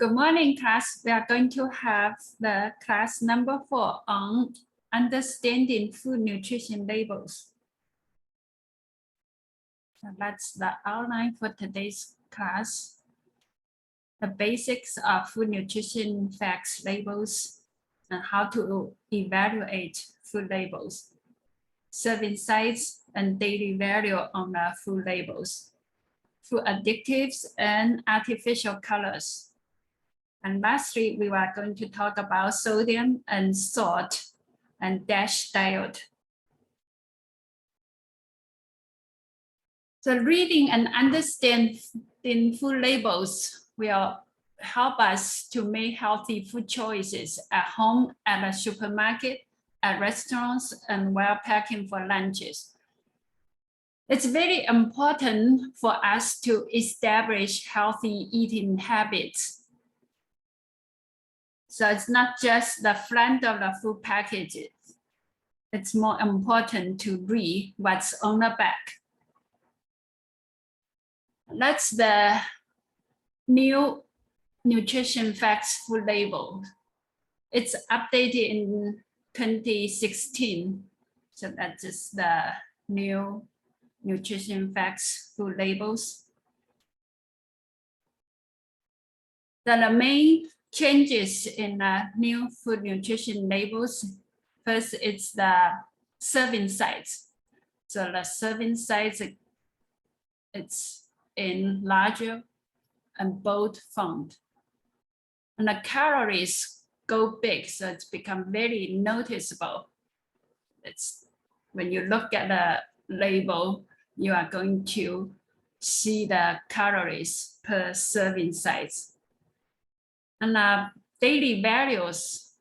Good morning, class. We are going to have the class number 4 on understanding food nutrition labels. So that's the outline for today's class. The basics of food nutrition facts labels and how to evaluate food labels, serving size and daily value on the food labels, food additives and artificial colors. And lastly, we are going to talk about sodium and salt and DASH diet. So reading and understanding food labels will help us to make healthy food choices at home, at a supermarket, at restaurants, and while packing for lunches. It's very important for us to establish healthy eating habits. So it's not just the front of the food packages. It's more important to read what's on the back. That's the new nutrition facts food label. It's updated in 2016. So that's just the new nutrition facts food labels. The main changes in new food nutrition labels. First, it's the serving size. So the serving size, it's in larger and bold font. And the calories go big, so it's become very noticeable. It's when you look at the label, you are going to see the calories per serving size. And daily values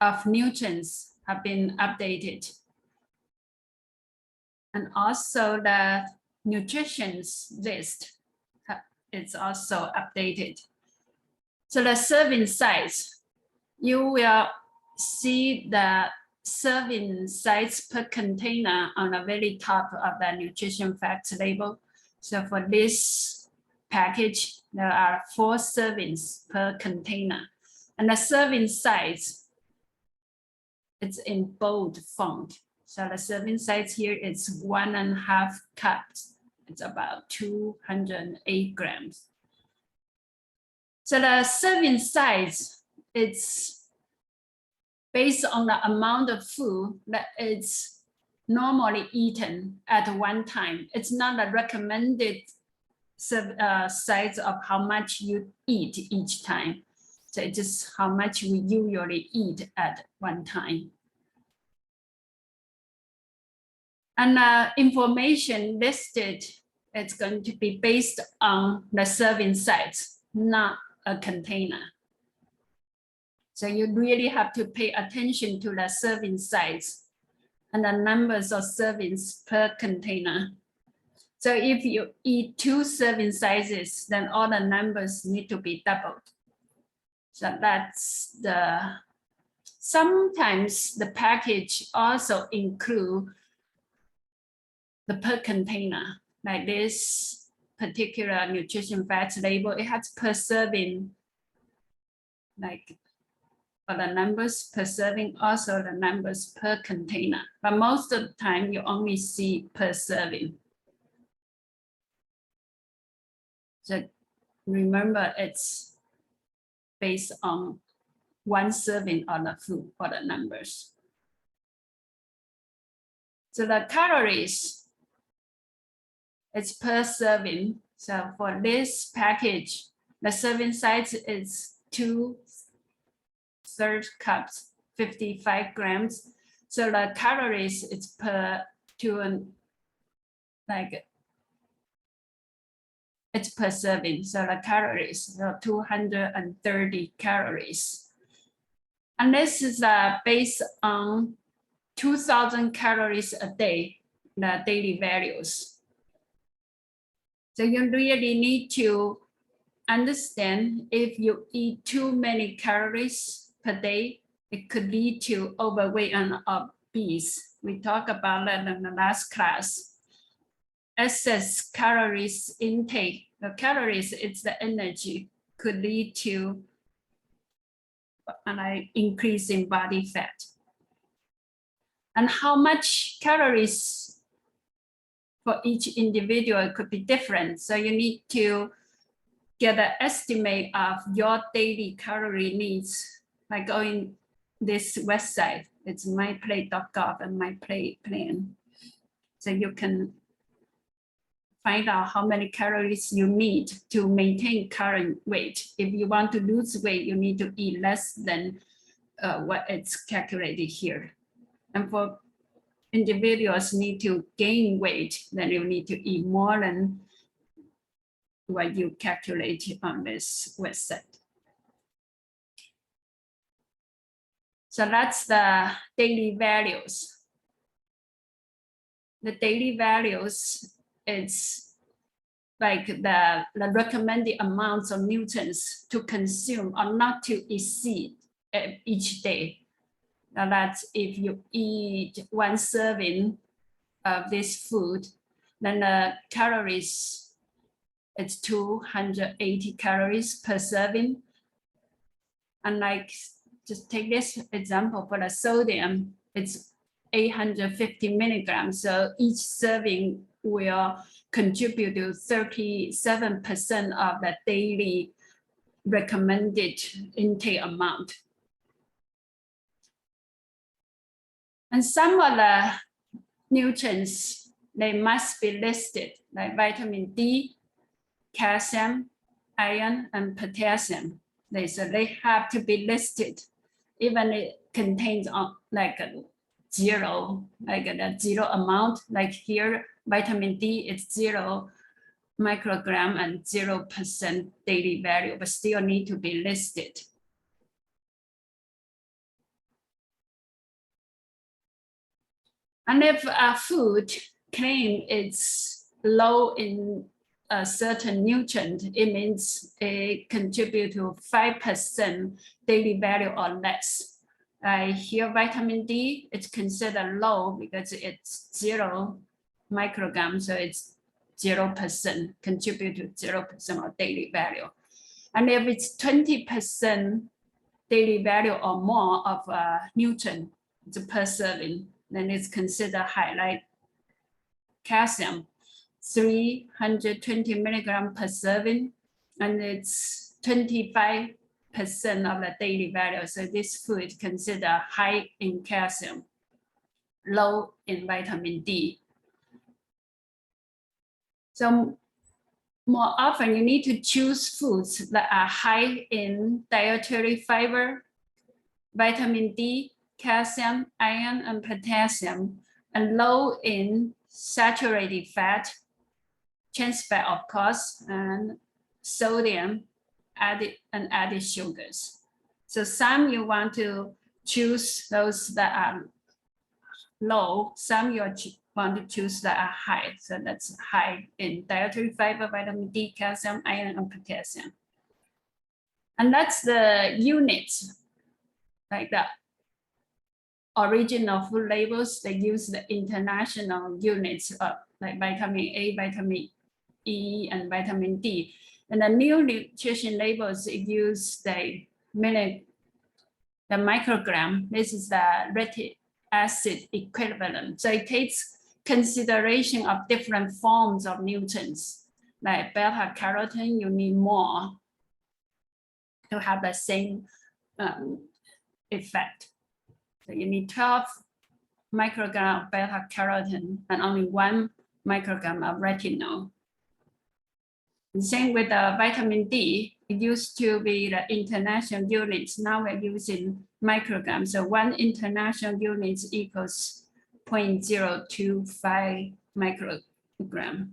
of nutrients have been updated. And also the nutrition list is also updated. So the serving size, you will see the serving size per container on the very top of the nutrition facts label. So for this package, there are 4 servings per container. And the serving size, it's in bold font. So the serving size here is 1.5 cups. It's about 208 grams. So the serving size, it's based on the amount of food that is normally eaten at one time. It's not a recommended size of how much you eat each time. So it's just how much we usually eat at one time. And information listed, it's going to be based on the serving size, not a container. So you really have to pay attention to the serving size and the numbers of servings per container. So if you eat 2 serving sizes, then all the numbers need to be doubled. So that's sometimes the package also include the per container, like this particular nutrition facts label, it has per serving, like for the numbers per serving, also the numbers per container. But most of the time you only see per serving. So remember, it's based on 1 serving of the food for the numbers. So the calories, it's per serving. So for this package, the serving size is 2/3 cups, 55 grams. So the calories is per 2, like it's per serving. So the calories, so 230 calories. And this is based on 2,000 calories a day, the daily values. So you really need to understand if you eat too many calories per day, it could lead to overweight and obese. We talked about that in the last class. Excess calories intake, the calories, it's the energy, could lead to and increase in body fat. And how much calories for each individual could be different. So you need to get an estimate of your daily calorie needs by going this website. It's myplate.gov and myPlan. So you can find out how many calories you need to maintain current weight. If you want to lose weight, you need to eat less than what it's calculated here. And for individuals need to gain weight, then you need to eat more than what you calculate on this website. So that's the daily values. The daily values is like the recommended amounts of nutrients to consume or not to exceed each day. Now that's if you eat 1 serving of this food, then the calories, it's 280 calories per serving. And like, just take this example for the sodium, it's 850 milligrams. So each serving will contribute to 37% of the daily recommended intake amount. And some of the nutrients, they must be listed, like vitamin D, calcium, iron, and potassium. So they have to be listed, even it contains like a zero, like a zero amount. Like here, vitamin D is 0 microgram and 0% daily value, but still need to be listed. And if a food claim it's low in a certain nutrient, it means it contributes to 5% daily value or less. Here, vitamin D, it's considered low because it's 0 micrograms, so it's 0%, contribute to 0% of daily value. And if it's 20% daily value or more of a nutrient per serving, then it's considered high, like calcium, 320 milligrams per serving, and it's 25% of the daily value. So this food is considered high in calcium, low in vitamin D. So more often you need to choose foods that are high in dietary fiber, vitamin D, calcium, iron, and potassium, and low in saturated fat, trans fat, of course, and sodium and added sugars. So some you want to choose those that are low, some you want to choose that are high. So that's high in dietary fiber, vitamin D, calcium, iron, and potassium. And that's the units, like the original food labels. They use the international units of like vitamin A, vitamin E, and vitamin D. And the new nutrition labels use the microgram. This is the lactic acid equivalent. So it takes consideration of different forms of nutrients. Like beta carotene, you need more to have the same effect. So you need 12 microgram of beta carotene and only 1 microgram of retinol. And same with the vitamin D. It used to be the international units. Now we're using micrograms. So 1 international unit equals 0.025 microgram.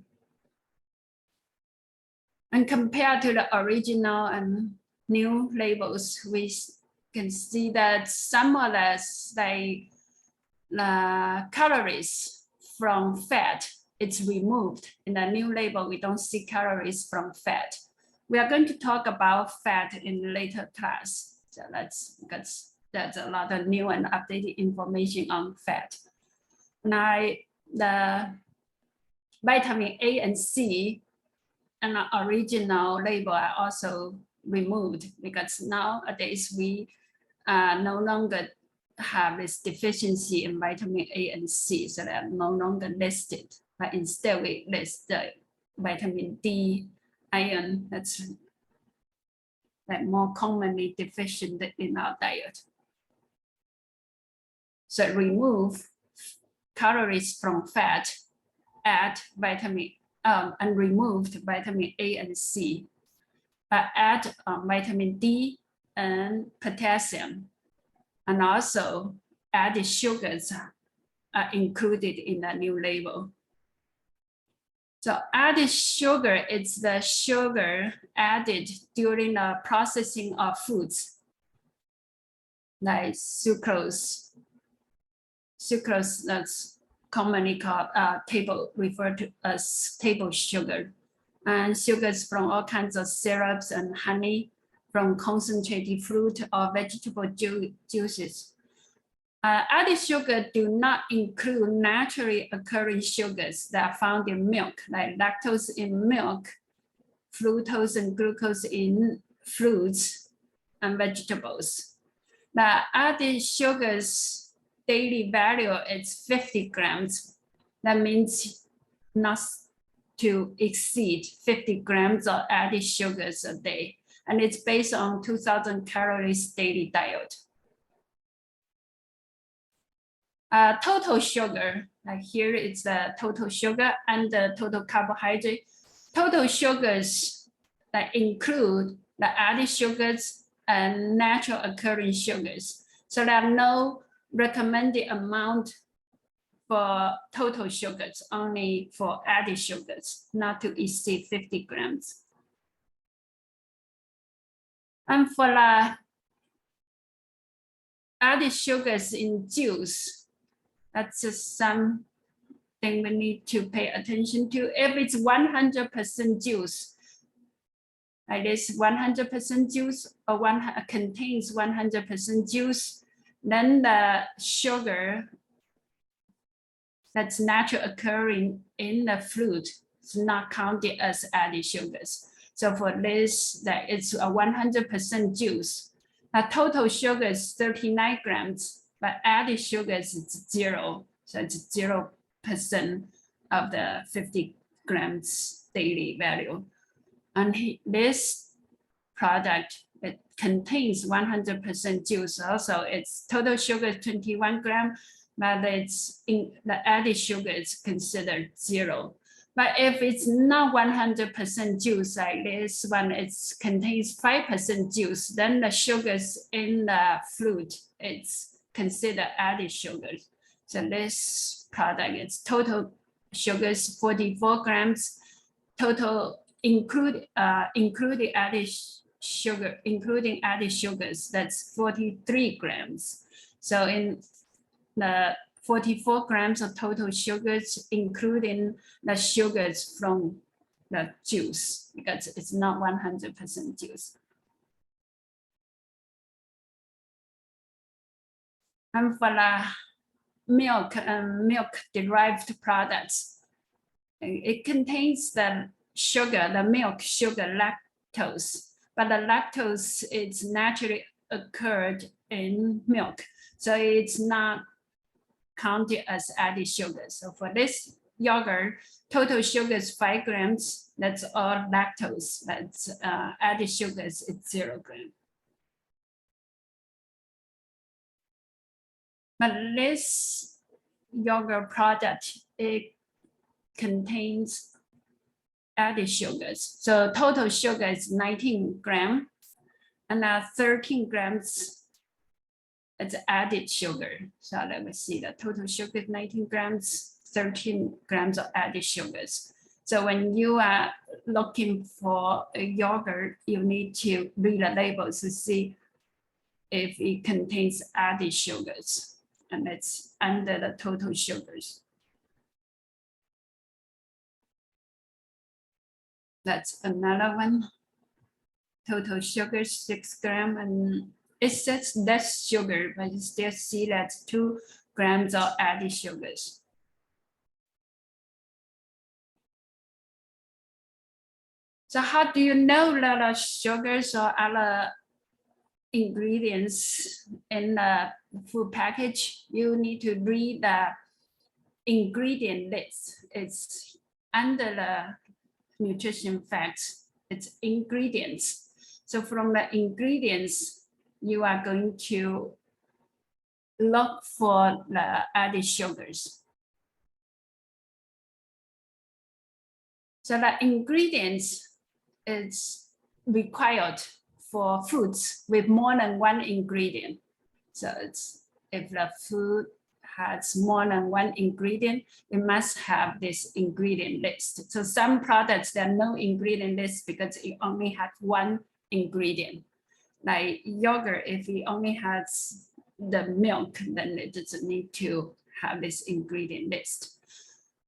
And compared to the original and new labels, we can see that some of the calories from fat, it's removed. In the new label, we don't see calories from fat. We are going to talk about fat in later class. So because that's a lot of new and updated information on fat. Now, the vitamin A and C and the original label are also removed because nowadays we no longer have this deficiency in vitamin A and C, so they're no longer listed, but instead we list the vitamin D, iron, that's like more commonly deficient in our diet. So remove calories from fat, add vitamin and removed vitamin A and C, add vitamin D and potassium, and also added sugars are included in the new label. So added sugar is the sugar added during the processing of foods, like sucrose. Sucrose, that's commonly called referred to as table sugar, and sugars from all kinds of syrups and honey, from concentrated fruit or vegetable juices. Added sugar do not include naturally occurring sugars that are found in milk, like lactose in milk, fructose and glucose in fruits and vegetables. The added sugars daily value is 50 grams. That means not to exceed 50 grams of added sugars a day. And it's based on 2,000 calories daily diet. Total sugar, like here it's the total sugar and the total carbohydrate. Total sugars that include the added sugars and natural occurring sugars. So there are no recommended amount for total sugars, only for added sugars, not to exceed 50 grams. And for added sugars in juice, that's just something we need to pay attention to. If it's 100% juice, like this 100% juice or contains 100% juice, then the sugar that's naturally occurring in the fruit is not counted as added sugars. So for this, that it's a 100% juice. Total sugar is 39 grams, but added sugar is 0. So it's 0% of the 50 grams daily value. And this product, it contains 100% juice. Also, its total sugar is 21 grams, but it's in the added sugar is considered 0. But if it's not 100% juice, like this one, it contains 5% juice, then the sugars in the fruit, it's considered added sugars. So this product, its total sugars 44 grams, total including added sugars, that's 43 grams. So in the 44 grams of total sugars, including the sugars from the juice, because it's not 100% juice. And for the milk and milk-derived products, it contains the sugar, the milk sugar, lactose, but the lactose is naturally occurred in milk, so it's not counted as added sugar. So for this yogurt, total sugar is 5 grams. That's all lactose. That's added sugars, it's 0 grams. But this yogurt product, it contains added sugars. So total sugar is 19 grams, and 13 grams it's added sugar. So let me see, the total sugar is 19 grams, 13 grams of added sugars. So when you are looking for a yogurt, you need to read the labels to see if it contains added sugars, and it's under the total sugars. That's another one. Total sugar 6 grams, and it says less sugar, but you still see that 2 grams of added sugars. So how do you know that the sugars or other ingredients in the food package, you need to read the ingredient list. It's under the nutrition facts, it's ingredients. So from the ingredients, you are going to look for the added sugars. So the ingredients is required for foods with more than one ingredient. So it's, if the food has more than one ingredient, it must have this ingredient list. So some products, there are no ingredient list because it only has one ingredient. Like yogurt, if it only has the milk, then it doesn't need to have this ingredient list.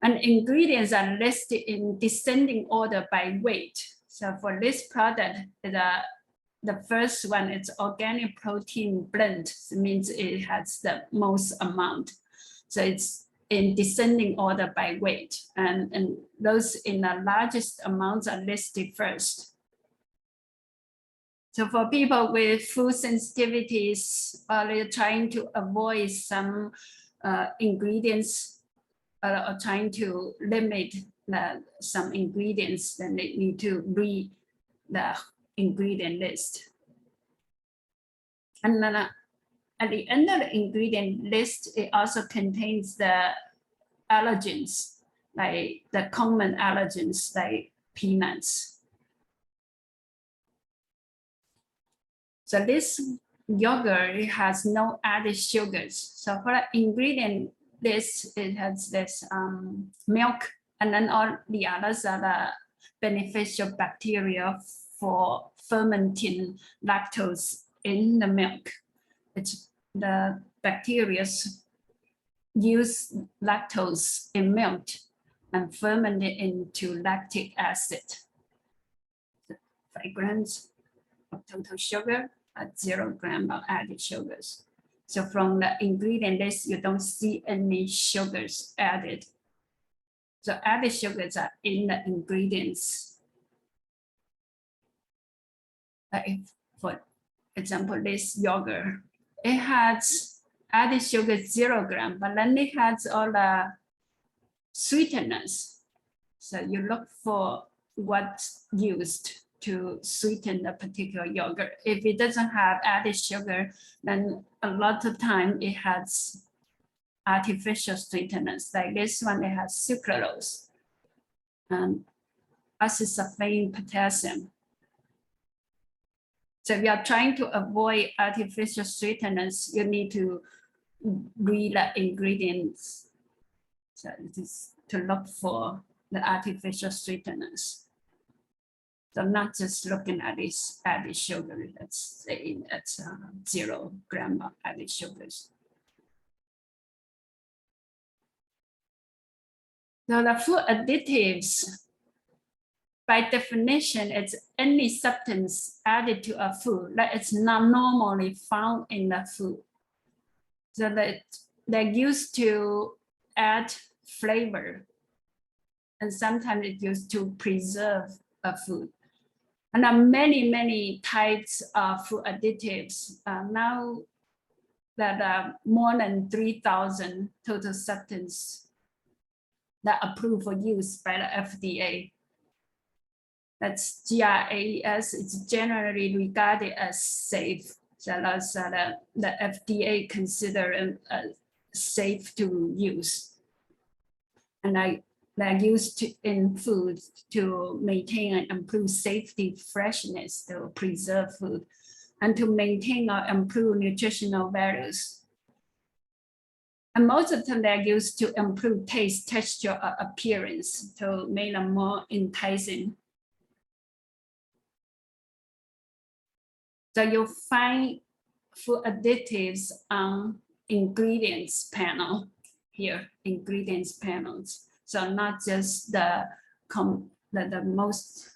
And ingredients are listed in descending order by weight. So for this product, the first one is organic protein blend. It means it has the most amount. So it's in descending order by weight. And those in the largest amounts are listed first. So for people with food sensitivities, they're trying to avoid some ingredients or trying to limit some ingredients, then they need to read the ingredient list. And then at the end of the ingredient list, it also contains the allergens, like the common allergens, like peanuts. So this yogurt, it has no added sugars. So for the ingredient list, it has this milk, and then all the others are the beneficial bacteria for fermenting lactose in the milk. It's the bacteria use lactose in milk and ferment it into lactic acid. 5 grams of total sugar at 0 grams of added sugars. So from the ingredient list, you don't see any sugars added. So added sugars are in the ingredients. For example, this yogurt, it has added sugar 0 grams, but then it has all the sweeteners. So you look for what's used to sweeten the particular yogurt. If it doesn't have added sugar, then a lot of time it has artificial sweeteners. Like this one, it has sucralose and acesulfame potassium. So if you are trying to avoid artificial sweeteners, you need to read the ingredients. So it is to look for the artificial sweeteners. So not just looking at this added sugar, let's say that's 0 grams of added sugars. So the food additives, by definition, it's any substance added to a food that is not normally found in the food. So that they're used to add flavor, and sometimes it's used to preserve a food. And there are many, many types of food additives. Now that are more than 3,000 total substances that are approved for use by the FDA. That's GRAS, it's generally regarded as safe. So that's the FDA consider safe to use. And they're used in food to maintain and improve safety, freshness, to preserve food, and to maintain or improve nutritional values. And most of the time they're used to improve taste, texture, or appearance to make them more enticing. So you'll find food additives on ingredients panel here, ingredients panels. So not just the most,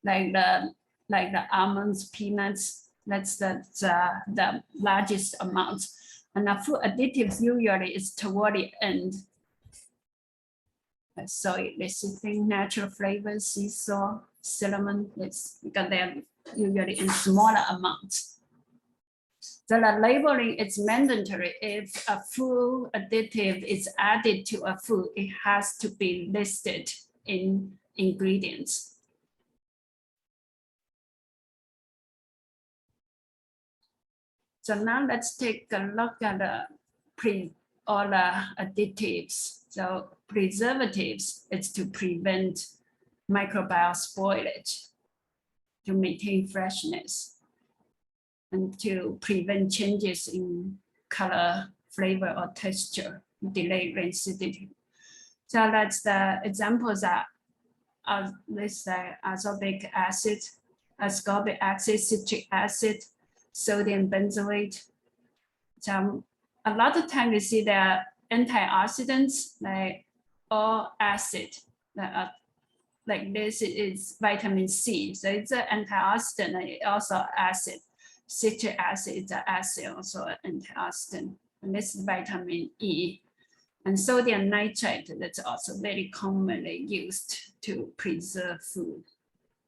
like the almonds, peanuts, that's the largest amount. And the food additives usually is toward the end. Soy lecithin, natural flavors, sea salt, cinnamon, it's because they're usually in smaller amounts. So the labeling is mandatory. If a food additive is added to a food, it has to be listed in ingredients. So now let's take a look at the additives. So preservatives is to prevent microbial spoilage, to maintain freshness, and to prevent changes in color, flavor, or texture, delay rancidity. So that's the examples are this ascorbic acid, citric acid, sodium benzoate. So a lot of times you see the antioxidants like all acid, like this is vitamin C. So it's an antioxidant and also acid. Citric acid is an acid, also an antioxidant. And this is vitamin E. And sodium nitrate, that's also very commonly used to preserve food.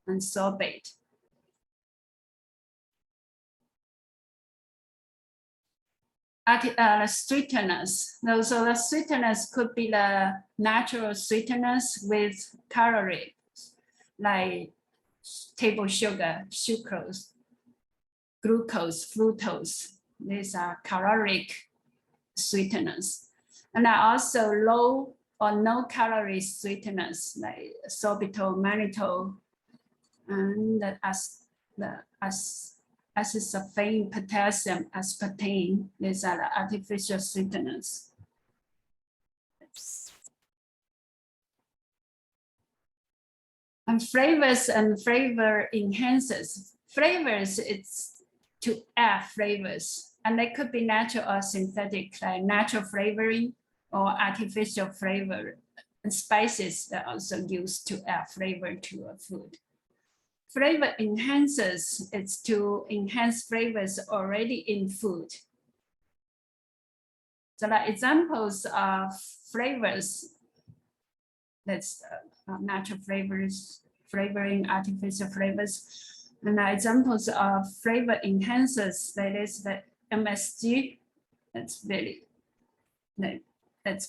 And sorbate. Sweeteners. So the sweeteners could be the natural sweeteners with calories, like table sugar, sucrose, glucose, fructose. These are caloric sweeteners. And there are also low or no calorie sweeteners like sorbitol, mannitol, and the acesulfame, potassium, aspartame. These are the artificial sweeteners. And flavors and flavor enhancers. Flavors, it's to add flavors, and they could be natural or synthetic, like natural flavoring or artificial flavor. And spices are also used to add flavor to a food. Flavor enhancers, it's to enhance flavors already in food. So the examples of flavors, that's natural flavors, flavoring, artificial flavors. And the examples of flavor enhancers, that is the MSG, that's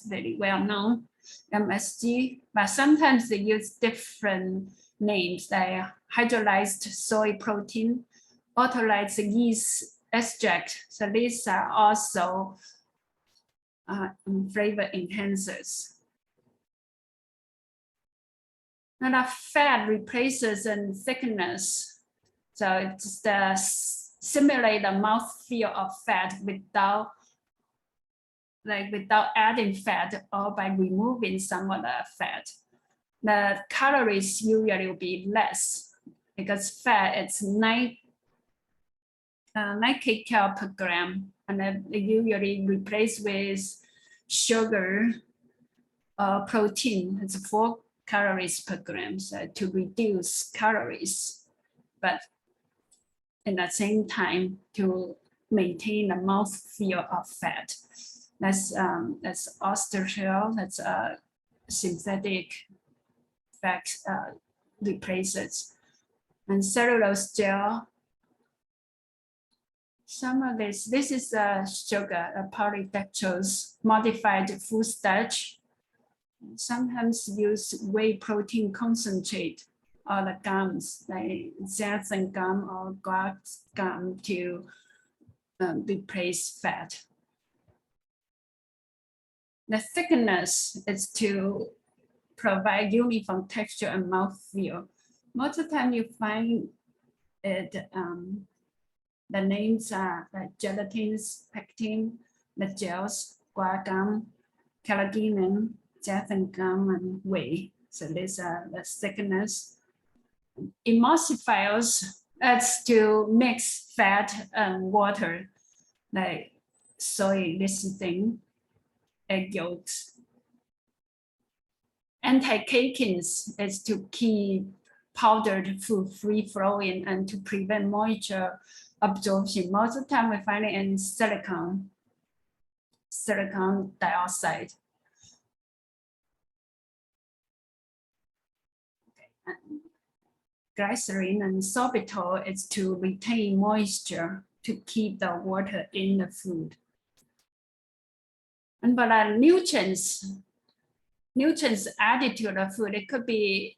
very well known, MSG, but sometimes they use different names like hydrolyzed soy protein, autolyzed yeast extract. So these are also flavor enhancers. Now the fat replaces and thickness. So it's the simulate the mouthfeel of fat without adding fat or by removing some of the fat. The calories usually will be less because fat it's 9 kcal per gram, and then they usually replace with sugar or protein. It's 4 calories per gram, so to reduce calories, but at the same time to maintain the mouthfeel of fat. That's Ostergel, that's a synthetic fat replaces. And cellulose gel, some of this is a sugar, a polydextrose, modified food starch. Sometimes use whey protein concentrate or the gums, like xanthan gum or guar gum to replace fat. The thickness is to provide uniform texture and mouthfeel. Most of the time you find it, the names are like gelatins, pectin, the gels, guar gum, carrageenan, xanthan gum, and whey. So these are the thickness. Emulsifiers, that's to mix fat and water, like soy lecithin, egg yolks. Anti-cakings is to keep powdered food free flowing and to prevent moisture absorption. Most of the time we find it in silicon dioxide. glycerin and sorbitol is to retain moisture to keep the water in the food. And but nutrients added to the food, it could be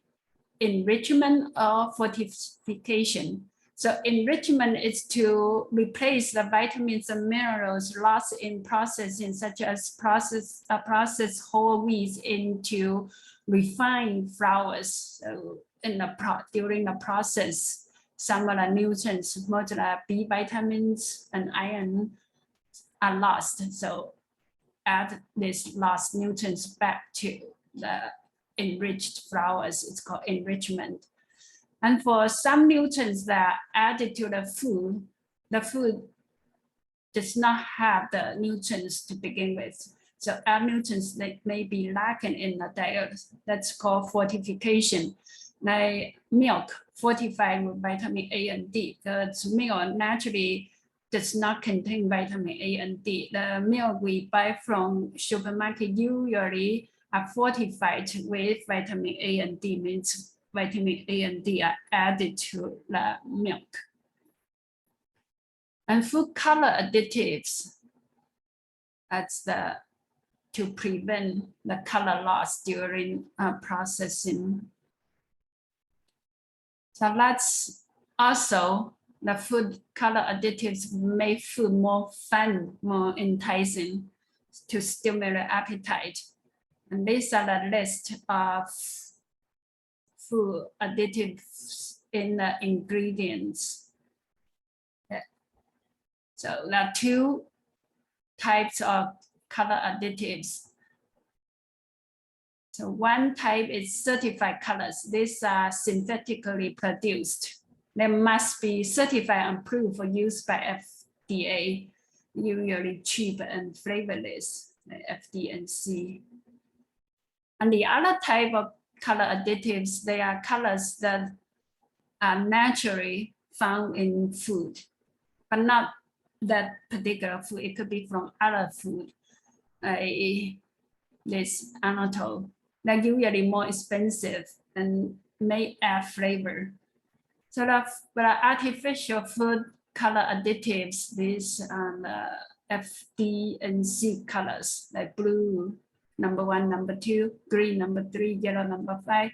enrichment or fortification. So enrichment is to replace the vitamins and minerals lost in processing, such as process whole wheat into refined flours. So during the process, some of the nutrients, most of the B vitamins and iron are lost. So add these lost nutrients back to the enriched flours. It's called enrichment. And for some nutrients that are added to the food does not have the nutrients to begin with. So add nutrients that may be lacking in the diet. That's called fortification. Like milk, fortified with vitamin A and D. Because milk naturally does not contain vitamin A and D. The milk we buy from supermarket usually are fortified with vitamin A and D, means vitamin A and D are added to the milk. And food color additives, that's to prevent the color loss during processing. So that's also the food color additives make food more fun, more enticing to stimulate appetite. And these are the list of food additives in the ingredients. So there are two types of color additives. So one type is certified colors. These are synthetically produced. They must be certified and approved for use by FDA, usually cheap and flavorless, like FD&C. And the other type of color additives, they are colors that are naturally found in food, but not that particular food. It could be from other food, this annatole. They're usually more expensive and may add flavor. So the artificial food color additives, these are FD&C colors, like blue, number 1, number 2, green, number 3, yellow, number 5.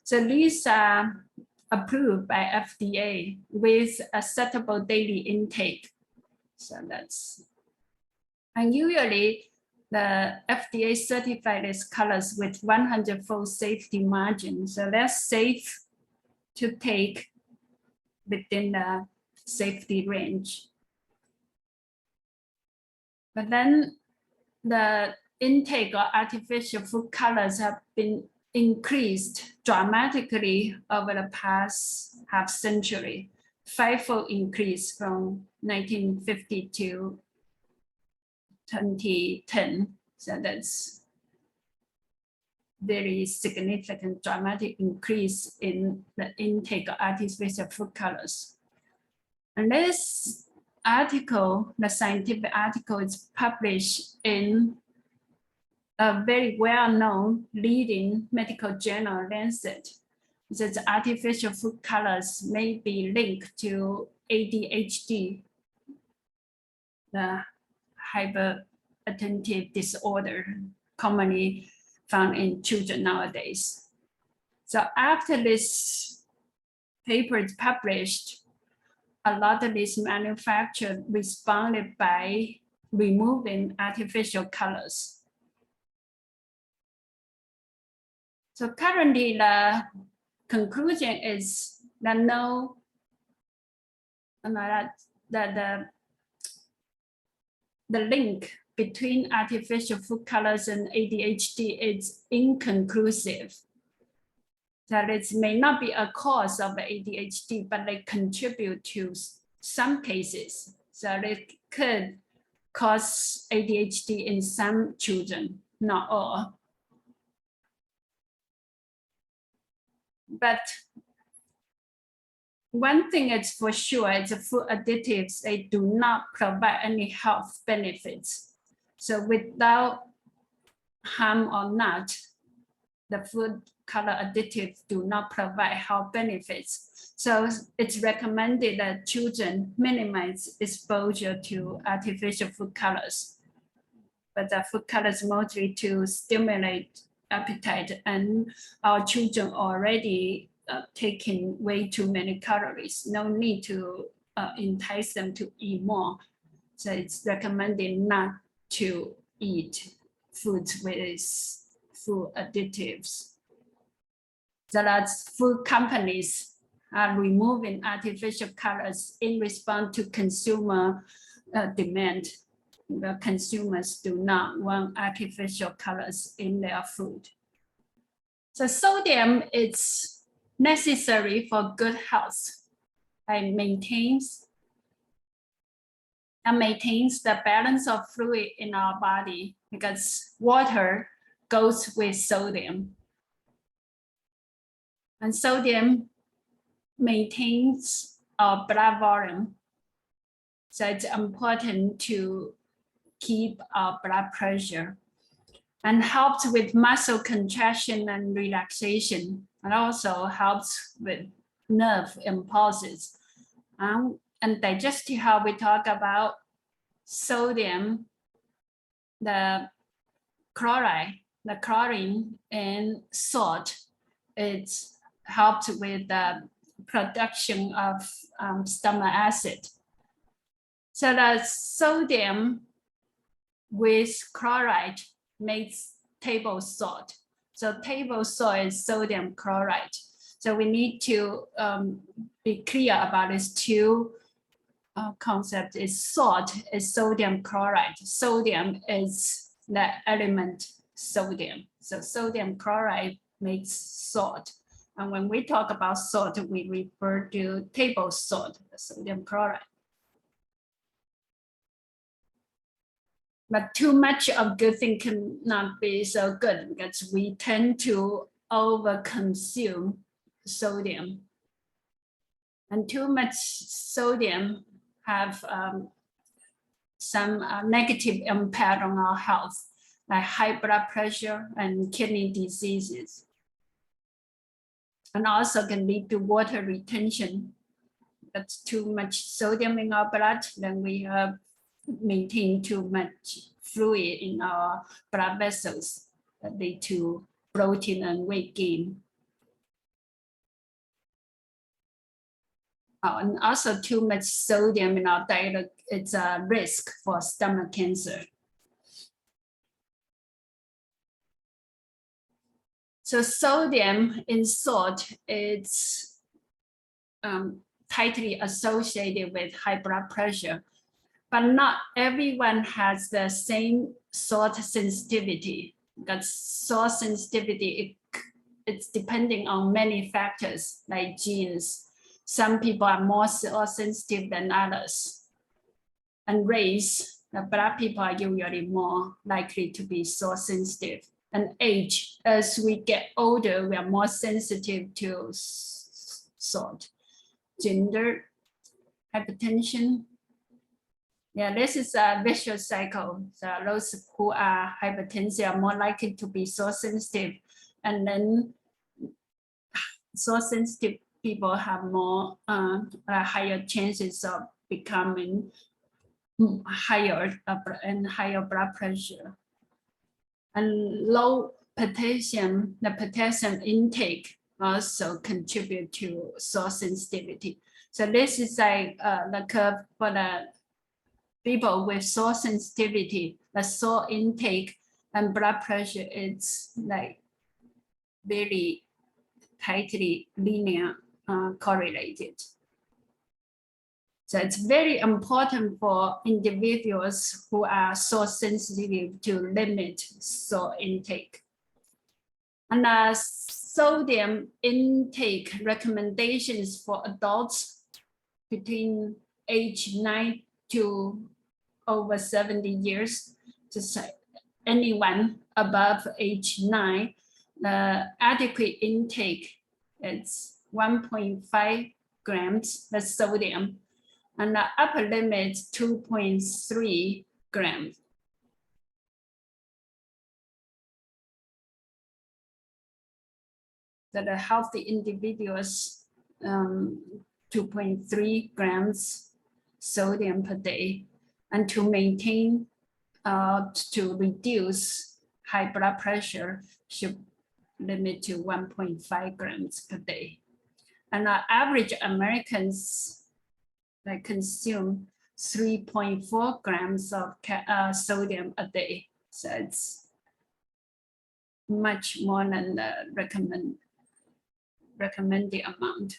So these are approved by FDA with acceptable daily intake. So that's, and usually the FDA certified these colors with 100-fold safety margin. So they're safe to take within the safety range. But then the intake of artificial food colors have been increased dramatically over the past half century, 5-fold increase from 1950 to 2010. So that's very significant, dramatic increase in the intake of artificial food colors. And this article, the scientific article, is published in a very well-known leading medical journal, Lancet. That artificial food colors may be linked to ADHD, the hyperattentive disorder commonly found in children nowadays. So after this paper is published, a lot of these manufacturers responded by removing artificial colors. So currently the conclusion is that the link between artificial food colors and ADHD is inconclusive. That it may not be a cause of ADHD, but they contribute to some cases. So it could cause ADHD in some children, not all. But one thing is for sure, is the food additives, they do not provide any health benefits. So without harm or not, the food color additives do not provide health benefits. So it's recommended that children minimize exposure to artificial food colors. But the food colors mostly to stimulate appetite, and our children already taking way too many calories. No need to entice them to eat more. So it's recommended not to eat foods with food additives. So that's food companies are removing artificial colors in response to consumer demand. The consumers do not want artificial colors in their food. So sodium is necessary for good health and maintains the balance of fluid in our body, because water goes with sodium. And sodium maintains our blood volume. So it's important to keep our blood pressure, and helps with muscle contraction and relaxation, and also helps with nerve impulses. And digestive health, we talk about sodium, the chlorine and salt. It helps with the production of stomach acid. So the sodium with chloride makes table salt. So table salt is sodium chloride. So we need to be clear about these two concepts. Is salt is sodium chloride. Sodium is the element sodium. So sodium chloride makes salt. And when we talk about salt, we refer to table salt, the sodium chloride. But too much of good thing cannot be so good, because we tend to overconsume sodium. And too much sodium have some negative impact on our health, like high blood pressure and kidney diseases. And also can lead to water retention. That's too much sodium in our blood, then we have maintain too much fluid in our blood vessels that lead to bloating and weight gain. And also too much sodium in our diet, it's a risk for stomach cancer. So sodium in salt is tightly associated with high blood pressure, but not everyone has the same salt sensitivity. Because salt sensitivity, it's depending on many factors like genes. Some people are more salt sensitive than others. And race, the Black people are usually more likely to be salt sensitive. And age, as we get older, we are more sensitive to salt. Gender, hypertension. Yeah, this is a vicious cycle. So those who are hypertensive are more likely to be salt sensitive. And then salt sensitive people have more higher chances of becoming higher blood pressure. And low potassium, the potassium intake also contribute to salt sensitivity. So this is like the curve for the people with salt sensitivity. The salt intake and blood pressure is like very tightly linear correlated. So it's very important for individuals who are salt sensitive to limit salt intake. And sodium intake recommendations for adults between age 9 to over 70 years, just anyone above age 9, the adequate intake is 1.5 grams of sodium, and the upper limit is 2.3 grams. that a healthy individuals 2.3 grams sodium per day, and to maintain to reduce high blood pressure should limit to 1.5 grams per day. And average Americans consume 3.4 grams of sodium a day. So it's much more than the recommended amount.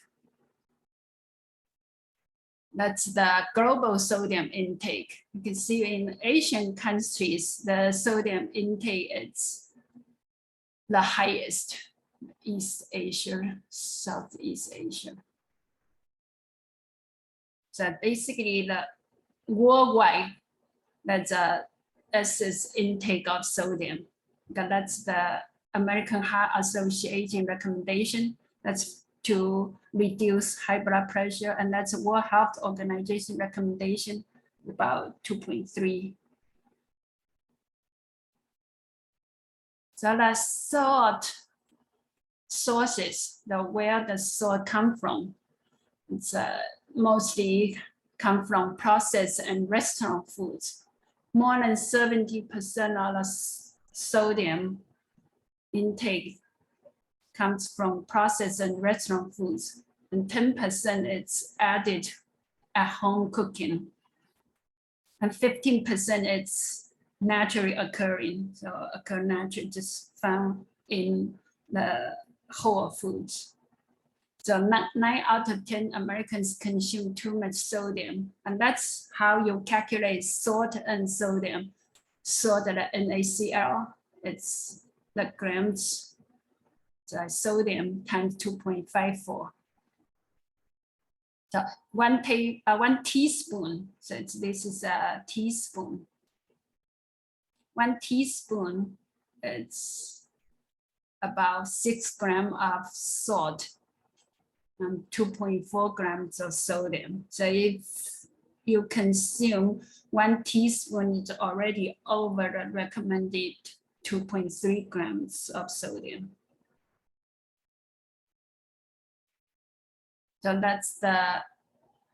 That's the global sodium intake. You can see in Asian countries, the sodium intake is the highest. East Asia, Southeast Asia. So basically the worldwide, that's excess intake of sodium. That's the American Heart Association recommendation. That's to reduce high blood pressure, and that's a World Health Organization recommendation, about 2.3. So the salt sources, where the salt come from, it's mostly come from processed and restaurant foods. More than 70% of the sodium intake comes from processed and restaurant foods, and 10% it's added at home cooking, and 15% it's naturally occurring, so occur naturally, just found in the whole foods. So 9 out of 10 Americans consume too much sodium, and that's how you calculate salt and sodium. Salt, the NaCl, it's the grams, so sodium times 2.54. So one teaspoon, so this is a teaspoon. 1 teaspoon, it's about 6 grams of salt and 2.4 grams of sodium. So if you consume 1 teaspoon, it's already over the recommended 2.3 grams of sodium. So that's the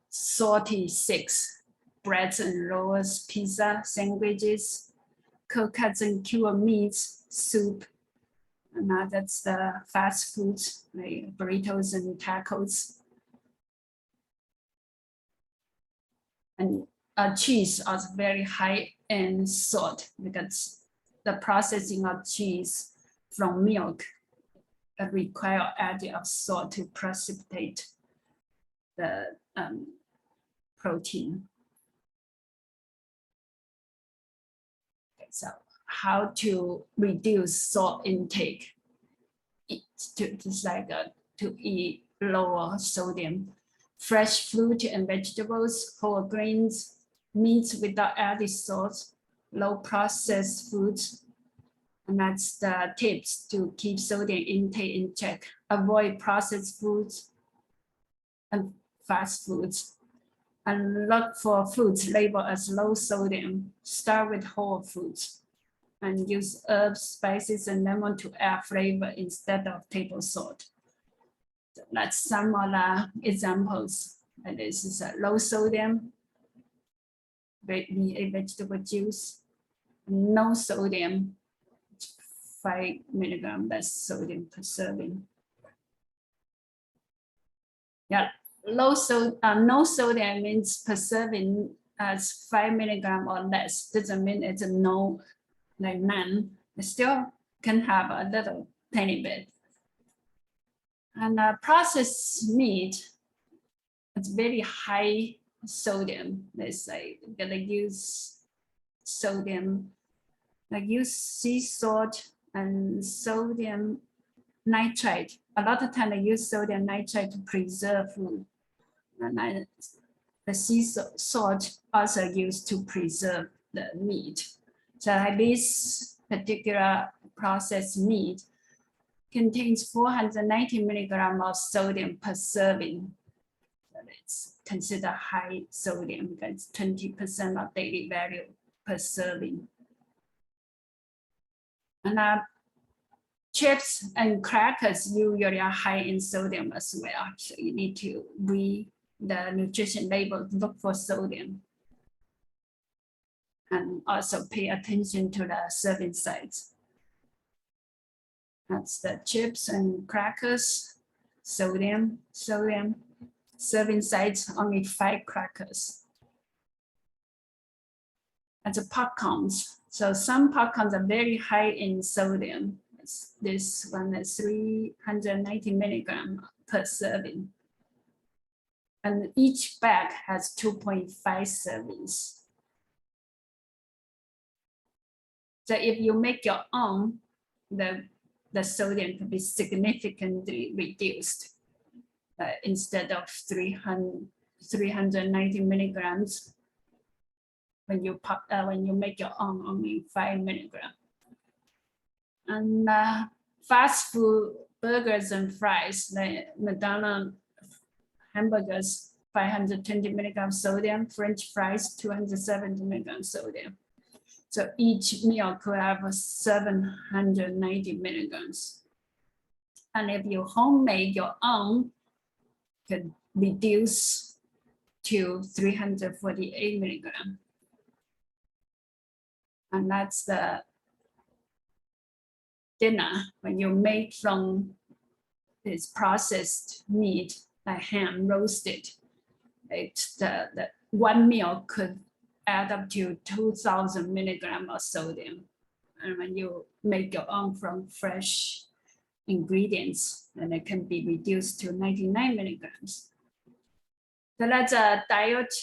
salty 6, breads and rolls, pizza, sandwiches, cold cuts and cured meats, soup. And that's the fast foods, like burritos and tacos. And cheese is very high in salt, because the processing of cheese from milk require adding of salt to precipitate the protein. Okay, so how to reduce salt intake? Just like to eat lower sodium. Fresh fruit and vegetables, whole grains, meats without added salt, low processed foods. And that's the tips to keep sodium intake in check. Avoid processed foods and fast foods. And look for foods labeled as low sodium. Start with whole foods. And use herbs, spices, and lemon to add flavor instead of table salt. So that's some of the examples. And this is a low sodium, vegetable juice, no sodium, 5 milligrams less sodium per serving. Yeah, no sodium means per serving as 5 milligrams or less. Doesn't mean it's a no, like none. It still can have a little tiny bit. And processed meat, it's very high sodium. Let's say gonna use sodium, like use sea salt and sodium nitrate. A lot of time I use sodium nitrate to preserve food. And the sea salt also used to preserve the meat. So this particular processed meat contains 490 milligrams of sodium per serving. So it's considered high sodium because 20% of daily value per serving. And chips and crackers usually are high in sodium as well. So you need to read the nutrition label, look for sodium. And also pay attention to the serving size. That's the chips and crackers, sodium. Serving size, only 5 crackers. And the popcorns. So some popcorns are very high in sodium. This one is 390 milligrams per serving. And each bag has 2.5 servings. So if you make your own, the sodium could be significantly reduced. Instead of 390 milligrams, when you make your own, only 5 milligrams. And fast food burgers and fries, the McDonald's hamburgers, 520 milligrams sodium, French fries, 270 milligrams sodium. So each meal could have 790 milligrams. And if you homemade your own, could reduce to 348 milligrams. And that's the dinner when you make from this processed meat, like ham roasted. It's the one meal could add up to 2,000 milligrams of sodium. And when you make your own from fresh ingredients, then it can be reduced to 99 milligrams. So that's a diet,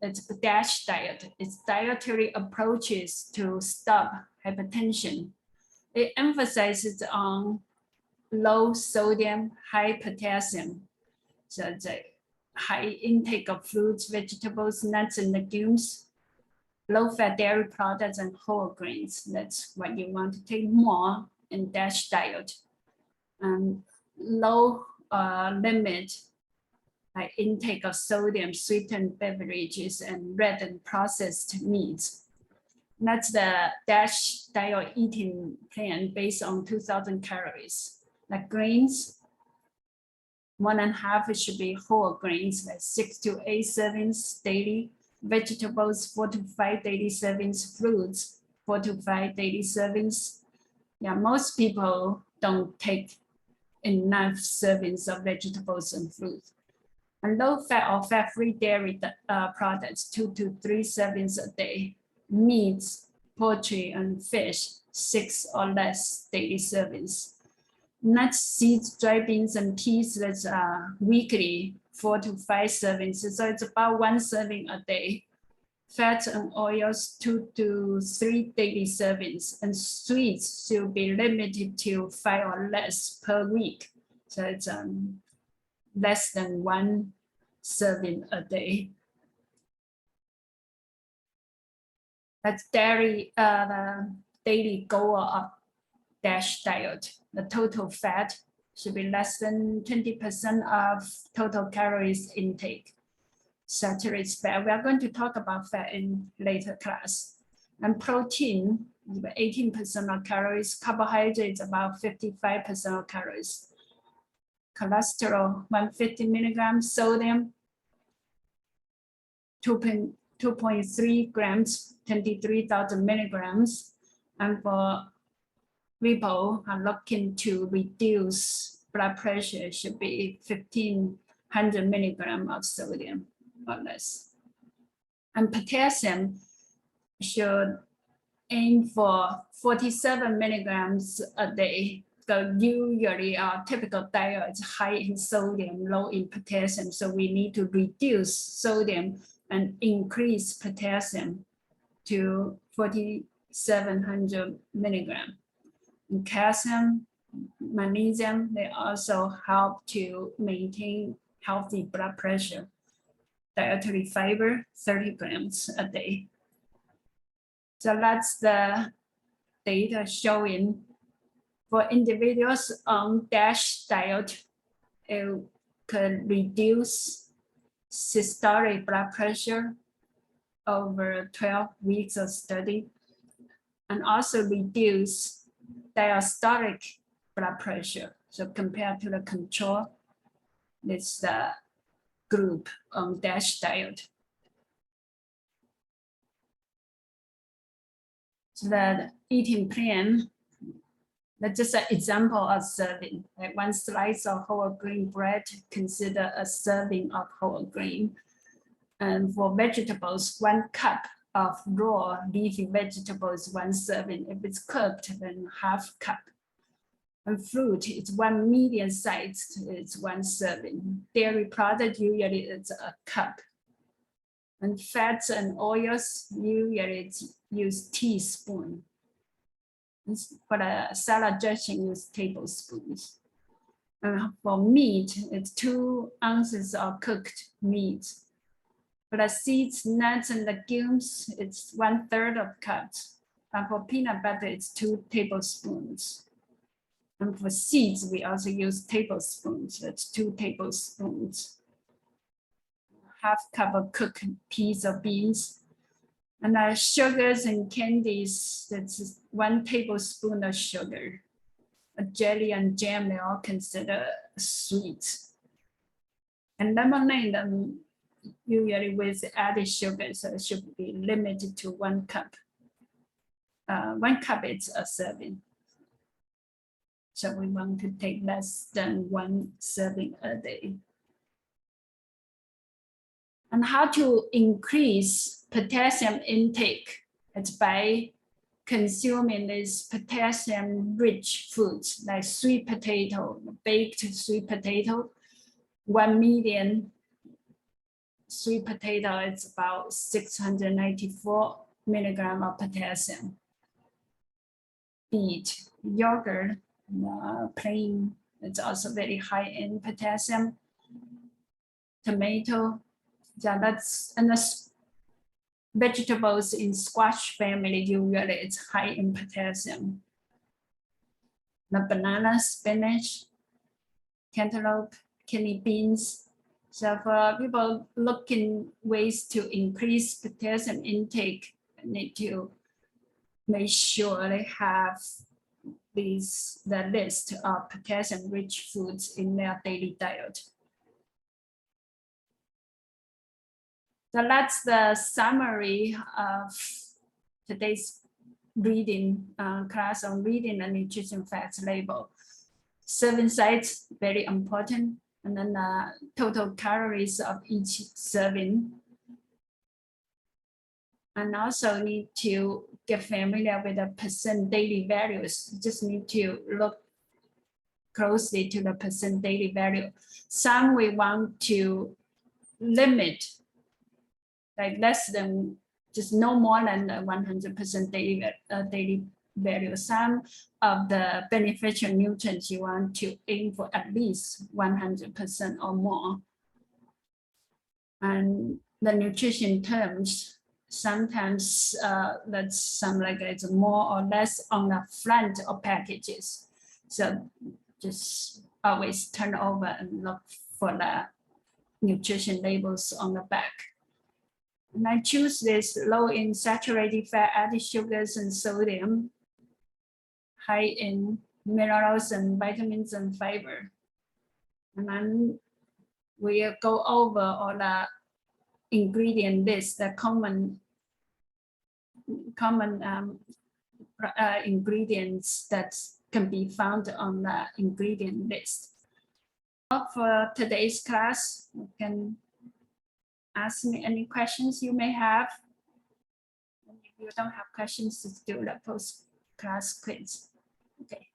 it's a DASH diet. It's dietary approaches to stop hypertension. It emphasizes on low sodium, high potassium. So it's a high intake of fruits, vegetables, nuts, and legumes, low-fat dairy products, and whole grains. That's what you want to take more in DASH diet. Low limit intake of sodium, sweetened beverages, and red and processed meats. That's the DASH diet eating plan based on 2,000 calories. Like grains, 1.5 should be whole grains, like 6 to 8 servings daily. Vegetables, 4 to 5 daily servings. Fruits, 4 to 5 daily servings. Yeah, most people don't take enough servings of vegetables and fruit. And low-fat or fat-free dairy products, 2 to 3 servings a day. Meats, poultry, and fish, 6 or less daily servings. Nuts, seeds, dry beans, and peas, that's weekly, 4 to 5 servings. So it's about 1 serving a day. Fats and oils, 2 to 3 daily servings. And sweets should be limited to 5 or less per week. So it's less than 1 serving a day. That's the daily goal of DASH diet. The total fat should be less than 20% of total calories intake. Saturated fat, we are going to talk about fat in later class. And protein, 18% of calories. Carbohydrates, about 55% of calories. Cholesterol, 150 milligrams. Sodium, 2.3 grams, 23,000 milligrams. And for people are looking to reduce blood pressure, should be 1,500 milligrams of sodium or less. And potassium should aim for 47 milligrams a day. So usually our typical diet is high in sodium, low in potassium. So we need to reduce sodium and increase potassium to 4,700 milligrams. And calcium, magnesium, they also help to maintain healthy blood pressure. Dietary fiber, 30 grams a day. So that's the data showing for individuals on DASH diet, it could reduce systolic blood pressure over 12 weeks of study, and also reduce diastolic blood pressure. So compared to the control, it's the group on DASH diet. So the eating plan, that's just an example of serving. Like 1 slice of whole grain bread, consider a serving of whole grain. And for vegetables, 1 cup of raw leafy vegetables, 1 serving. If it's cooked, then ½ cup. And fruit, it's 1 medium size, it's 1 serving. Dairy product, usually it's a cup. And fats and oils, usually it's use teaspoon. For the salad dressing, use tablespoons. For meat, it's 2 ounces of cooked meat. For the seeds, nuts, and legumes, it's 1/3 of cups. And for peanut butter, it's 2 tablespoons. And for seeds, we also use tablespoons. That's 2 tablespoons. ½ cup of cooked peas or beans. And sugars and candies, that's 1 tablespoon of sugar. A jelly and jam, they all consider sweet. And lemonade, usually with added sugar, so it should be limited to 1 cup. 1 cup is a serving. So we want to take less than 1 serving a day. And how to increase potassium intake? It's by consuming these potassium-rich foods like sweet potato, baked sweet potato. 1 medium sweet potato, it's about 694 milligrams of potassium. Beet, yogurt, plain, it's also very high in potassium. Tomato, yeah, and the vegetables in squash family, usually it's high in potassium. The banana, spinach, cantaloupe, kidney beans. So for people looking ways to increase potassium intake, need to make sure they have the list of potassium-rich foods in their daily diet. So that's the summary of today's reading class on reading the nutrition facts label. Serving size, very important. And then total calories of each serving. And also need to get familiar with the percent daily values. Just need to look closely to the percent daily value. Some we want to limit, like less than, just no more than 100% daily value. Some of the beneficial nutrients you want to aim for at least 100% or more. And the nutrition terms, sometimes that's some like it's more or less on the front of packages. So just always turn over and look for the nutrition labels on the back. And I choose this low in saturated fat, added sugars and sodium, high in minerals and vitamins and fiber. And then we'll go over all the ingredient list, the common ingredients that can be found on the ingredient list. For today's class, you can ask me any questions you may have. And if you don't have questions, just do the post-class quiz. Okay.